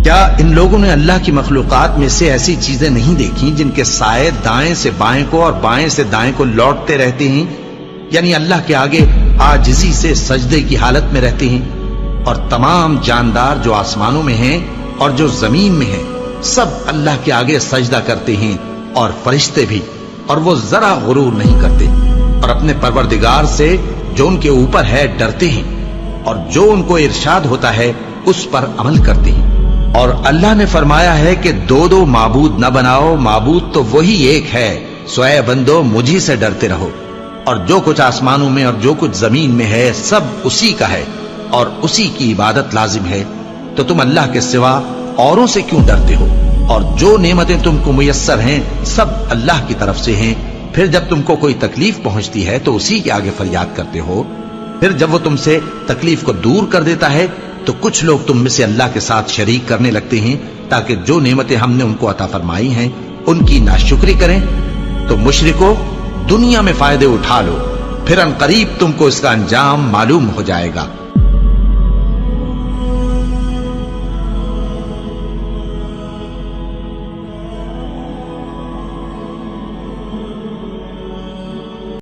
کیا ان لوگوں نے اللہ کی مخلوقات میں سے ایسی چیزیں نہیں دیکھی جن کے سائے دائیں سے بائیں کو اور بائیں سے دائیں کو لوٹتے رہتے ہیں، یعنی اللہ کے آگے عاجزی سے سجدے کی حالت میں رہتے ہیں؟ اور تمام جاندار جو آسمانوں میں ہیں اور جو زمین میں ہیں سب اللہ کے آگے سجدہ کرتے ہیں، اور فرشتے بھی، اور وہ ذرا غرور نہیں کرتے، اور اپنے پروردگار سے جو ان کے اوپر ہے ڈرتے ہیں، اور جو ان کو ارشاد ہوتا ہے اس پر عمل کرتے ہیں۔ اور اللہ نے فرمایا ہے کہ دو معبود نہ بناؤ، معبود تو وہی ایک ہے، سو اے بندو مجھی سے ڈرتے رہو، اور جو کچھ آسمانوں میں اور جو کچھ زمین میں ہے سب اسی کا ہے، اور اسی کی عبادت لازم ہے، تو تم اللہ کے سوا اوروں سے کیوں ڈرتے ہو؟ اور جو نعمتیں تم کو میسر ہیں سب اللہ کی طرف سے ہیں۔ پھر جب تم کو کوئی تکلیف پہنچتی ہے تو اسی کے آگے فریاد کرتے ہو، پھر جب وہ تم سے تکلیف کو دور کر دیتا ہے تو کچھ لوگ تم میں سے اللہ کے ساتھ شریک کرنے لگتے ہیں تاکہ جو نعمتیں ہم نے ان کو عطا فرمائی ہیں ان کی ناشکری کریں۔ تو مشرکو دنیا میں فائدے اٹھا لو، پھر ان قریب تم کو اس کا انجام معلوم ہو جائے گا۔